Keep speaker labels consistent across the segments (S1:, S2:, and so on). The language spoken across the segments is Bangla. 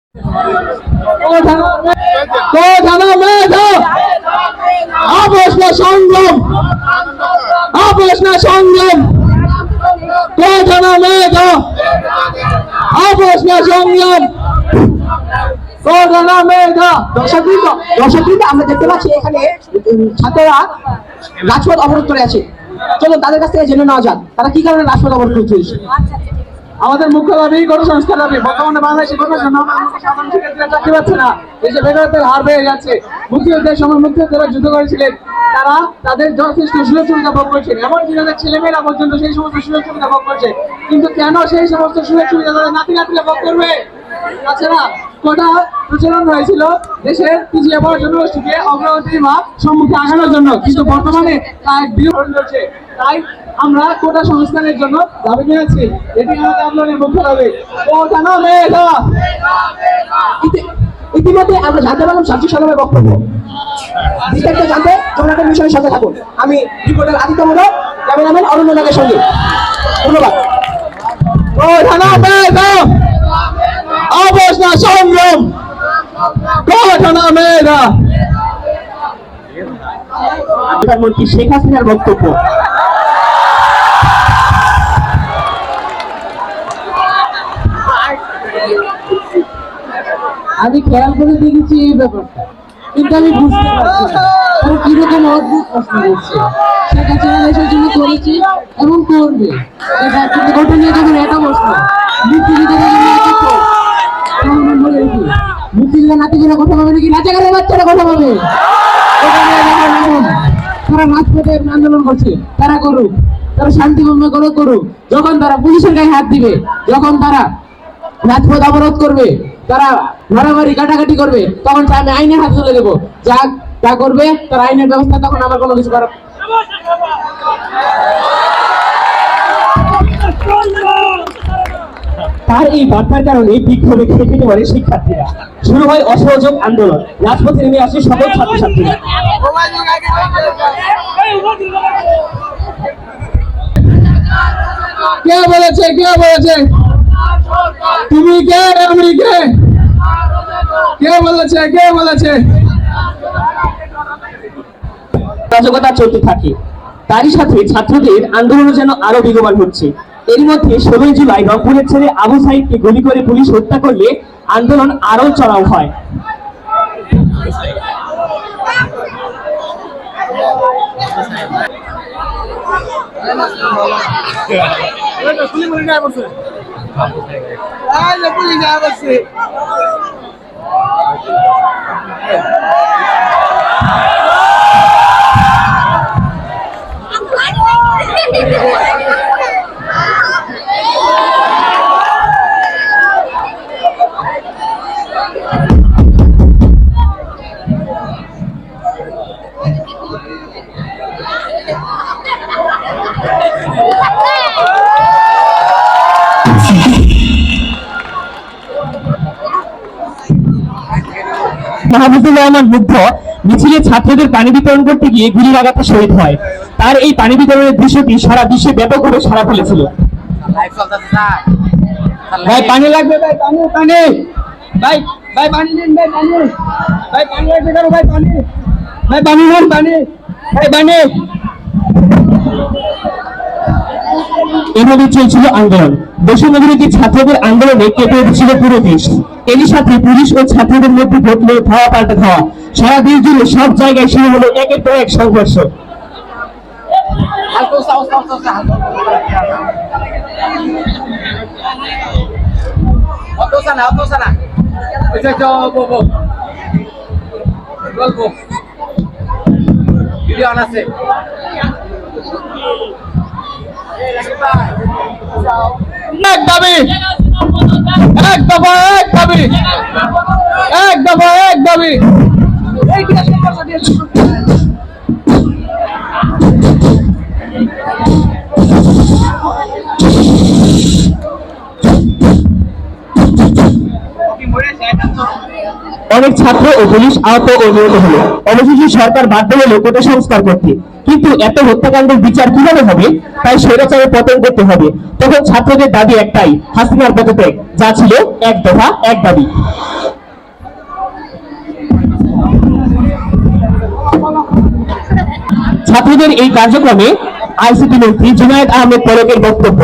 S1: সংগ্রাম দর্শকবৃন্দ, আমরা দেখতে পাচ্ছি এখানে ছাত্ররা রাজপথ অবরোধ করে আছে। চলুন তাদের কাছ থেকে জেনে নেওয়া যাক তারা কি কারণে রাজপথ অবরোধ করছে।
S2: আমাদের মুখ্য দাবি গণ সংস্কার দাবি। বর্তমানে বাংলাদেশে সাধারণ শিক্ষার্থীরা চাকরি পাচ্ছে না, দেশে বেকারত্বের হার বেড়ে যাচ্ছে। মুক্তিযুদ্ধের সময় মুক্তিযোদ্ধারা যুদ্ধ করেছিলেন, তারা তাদের যথেষ্ট সুযোগ সুবিধা ভোগ করছেন, এমনকি তাদের ছেলেমেয়েরা পর্যন্ত সেই সমস্ত সুযোগ সুবিধা ভোগ করছে। কিন্তু কেন সেই সমস্ত সুযোগ সুবিধা তাদের নাতি নাতিরা ভোগ করবে? তাছাড়া কোটা প্রচলন হয়েছিল দেশের পিছিয়ে পড়া জনগোষ্ঠীকে অগ্রগতি বা সম্মুখে আগানোর জন্য, কিন্তু বর্তমানে তার বিরোধ হচ্ছে। তাই আমরা কোটা সংস্কারের জন্য দাবি জানাচ্ছি। এটি আমাদের আন্দোলনের মুখ্য দাবি।
S1: ইতিমধ্যে আমরা জানতে পারলাম ছাত্রী সংগ্রামের বক্তব্য। বিস্তারিত জানতে জনগণের বিষয়ের সাথে থাকুন। আমি রিপোর্টার আদিত্য মোড়ক, ক্যামেরাম্যান অরণ্য নাগের সঙ্গে। ধন্যবাদ।
S2: সংগ্রাম
S1: প্রধানমন্ত্রী শেখ হাসিনার বক্তব্য।
S3: আমি খেয়াল করে দেখেছি এই ব্যাপারটা, কিন্তু আমি বুঝতে পারছি না তারা কিরকম অদ্ভুত প্রশ্ন করছে। শেখ হাসিনা দেশের জন্য করেছে এবং করবে, কিন্তু ঘটনা যখন এটা প্রশ্ন মুক্তিযোদ্ধা নাতিগুলো কথা পাবে নাকি রাজাকারের বাচ্চারা কথা পাবে? তারা রাজপথে আন্দোলন করছে, তারা করুক, তারা শান্তিপূর্ণ করুক। যখন তারা পুলিশের গায়ে হাত দিবে, যখন তারা রাজপথ অবরোধ করবে, তারা মারামারি কাটাকাটি করবে, তখন আমি আইনের হাত তুলে দেবো। যা করবে তার আইনের ব্যবস্থা, তখন আমার কোনো কিছু করার।
S1: তার এই বার্তার কারণে বিক্ষোভে খেতে পারে শিক্ষার্থীরা। শুরু হয় অসহযোগ আন্দোলন, রাজপথে নেমে আসে সকল ছাত্রছাত্রীরা।
S2: কে বলেছে তুমি কে, আমি কে? কে বলেছে?
S1: অরাজকতা চলতে থাকে, তারই সাথে ছাত্রদের আন্দোলন যেন আরো বেগবান হচ্ছে। এর মধ্যে 16 জুলাই রংপুরের ছেলে আবু সাইদকে গুলি করে পুলিশ হত্যা করলে আন্দোলন আরো চড়াও হয়। মাহমুদুর রহমান মুগ্ধ মিছিলে ছাত্রদের পানি বিতরণ করতে গিয়ে গুলির আঘাতে শহীদ হয়। তার এই পানি বিতরণের দৃশ্যটি সারা বিশ্বে ব্যাপকভাবে সাড়া ফেলেছিল।
S2: ভাই পানি লাগবে, ভাই পানি ভাই পানি দিন, ভাই পানি লাগবে, ভাই পানি ভাই পানি।
S1: এভাবে চলছিল আন্দোলন। বৈষম্যবিরোধী ছাত্রদের আন্দোলনে কেঁপে উঠেছিল পুরো দেশ। এরই সাথে পুলিশ ও ছাত্রদের মধ্যে ঘটল ধাওয়া পাল্টা ধাওয়া। সারা দেশ জুড়ে সব জায়গায় শুরু হলো একের পর এক সংঘর্ষ।
S2: এক দাবি, এক দফা, এক দাবি, এক দফা, এক দাবি।
S1: অনেক ছাত্র ও পুলিশ আহত ও নিহত হলো। অবশেষে সরকার বাধ্য হলো কোটা সংস্কার করতে। কিন্তু এত হত্যাকাণ্ডের বিচার কিভাবে হবে? তাই স্বৈরাচারের পতন করতে হবে। তখন ছাত্রদের দাবি একটাই, হাসিনার পদত্যাগ, যা ছিল এক দফা এক দাবি। ছাত্রদের এই কার্যক্রমে আইসিটি মন্ত্রী জুনায়েদ আহমেদ পলকের বক্তব্য।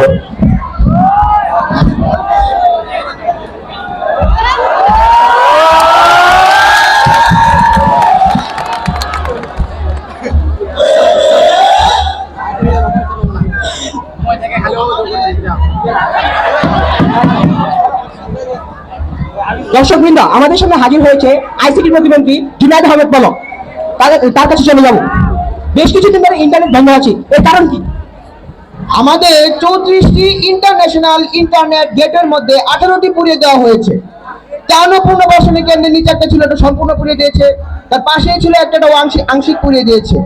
S4: দর্শকবৃন্দ, আমাদের সামনে হাজির হয়েছে আইসিটি প্রতিমন্ত্রী জুনায়েদ আহমেদ পলক। তার কাছে চলে যাব। বেশ কিছুদিন ধরে ইন্টারনেট বন্ধ আছে, এর কারণ কি? আমাদের 34টি ইন্টারন্যাশনাল ইন্টারনেট গেটের মধ্যে 18টি পুড়িয়ে দেওয়া হয়েছে। 53 পুনর্বাসনী কেন্দ্রের নিচে একটা ছিল, এটা সম্পূর্ণ পুড়িয়ে দিয়েছে। তার পাশেই ছিল একটা আংশিক পুড়িয়ে দিয়েছে।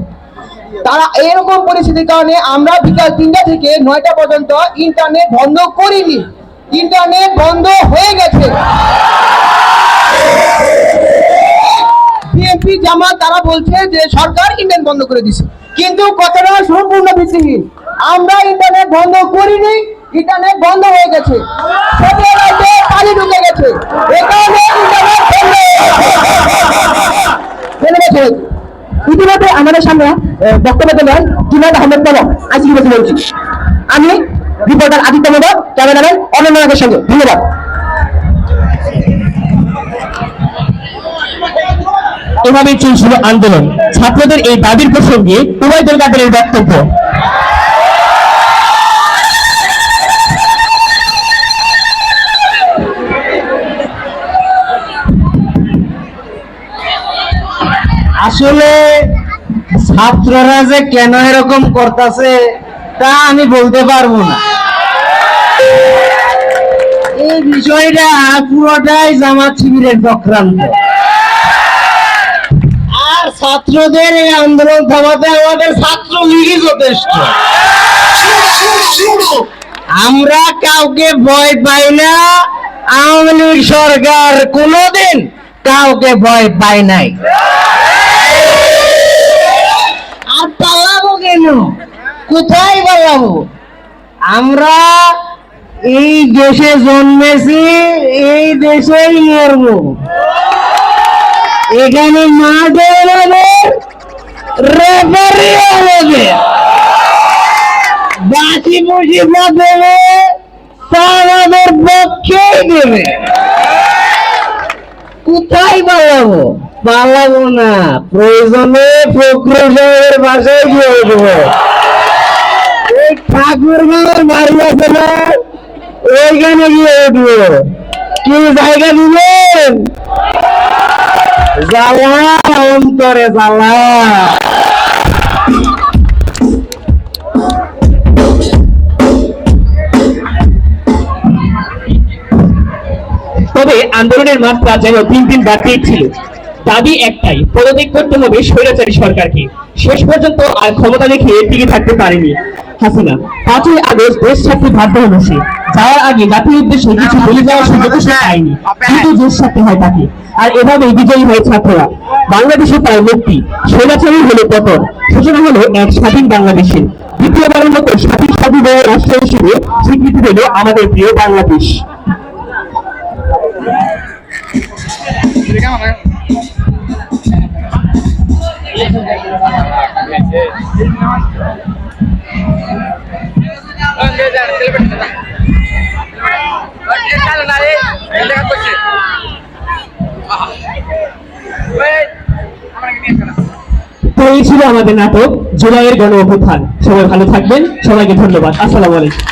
S4: তারা এরকম পরিস্থিতির কারণে আমরা বিকাল 3টা থেকে 9টা পর্যন্ত ইন্টারনেট বন্ধ করিনি। ইন্টারনেট বন্ধ হয়ে গেছে। বিএনপি জামাত তারা বলছে যে সরকার ইন্টারনেট বন্ধ করে দিছে, কিন্তু কথাটা সম্পূর্ণ ভিত্তিহীন। আমরা ইন্টারনেট বন্ধ করিনি, ইন্টারনেট বন্ধ হয়ে গেছে। পানি ঢুকে গেছে, এই কারণে ইন্টারনেট বন্ধ হয়ে গেছে। ইতিমধ্যে আমাদের সামনে বক্তব্য দেন জুনায়েদ আহমেদ পলক, আইসিটি প্রতিমন্ত্রী। আমি রিপোর্টার আদিত্য মোদক, ক্যামেরাম্যান অনন্য নাগের সঙ্গে। ধন্যবাদ।
S1: এভাবে চলছিল আন্দোলন। ছাত্রদের এই দাবির প্রসঙ্গে উবাইদুল কাদেরের বক্তব্য।
S3: আসলে ছাত্ররা যে কেন এরকম করতেছে তা আমি বলতে পারবো না। এই বিষয়টা পুরোটাই জামাত শিবিরের চক্রান্ত। আর ছাত্রদের এই আন্দোলন থামাতে আমাদের ছাত্রলীগই যথেষ্ট। আমরা কাউকে ভয় পাই না। আওয়ামী লীগ সরকার কোনোদিন কাউকে ভয় পায় নাই। আর পালাবো কেন? কোথায় পালাবো? আমরা এই দেশে জন্মেছি, এই দেশেই মরবো। এখানে মাঠে আমাদের, রেফারি আমাদের, বাসি মুসিবা দেবে তা আমাদের পক্ষেই দেবে। কোথায় পালাবো? পালাবো না। প্রয়োজনে ফখরুল সাহেবের বাসায় গিয়ে উঠবো। এই ঠাকুরগাঁওয়ের বাড়ি আছে না, ওইখানে গিয়ে উঠবো। কি জায়গা দিবেন? জ্বালা অন্তরে জ্বালা।
S1: তবে আন্দোলনের মাত্রা যেন দিন দিন বাড়তেই ছিল। দাবি একটাই, পদত্যাগ করতে হবে স্বৈরাচারী সরকারকে। শেষ পর্যন্ত আর ক্ষমতা দেখিয়ে টিকে থাকতে পারেনি হাসিনা। 5ই আগস্ট দেশ ছাড়তে বাধ্য হল সে। যাওয়ার আগে জাতির উদ্দেশ্যে কিছু বলে যাওয়ার সুযোগ সে পায়নি, কিন্তু দেশ ছাড়তে হয় তাকে। আর এভাবেই বিজয়ী হয় ছাত্ররা। বাংলাদেশে তার মুক্তি, স্বৈরাচারী হলো পতন, সূচনা হলো এক স্বাধীন বাংলাদেশের। দ্বিতীয়বারের মতো স্বাধীন স্বাধীনতার রাষ্ট্র হিসেবে স্বীকৃতি দিল আমাদের প্রিয় বাংলাদেশ। তো এই ছিল আমাদের নাটক জুলাইয়ের গণ অভ্যুত্থান। সবাই ভালো থাকবেন, সবাইকে ধন্যবাদ। আসসালামু আলাইকুম।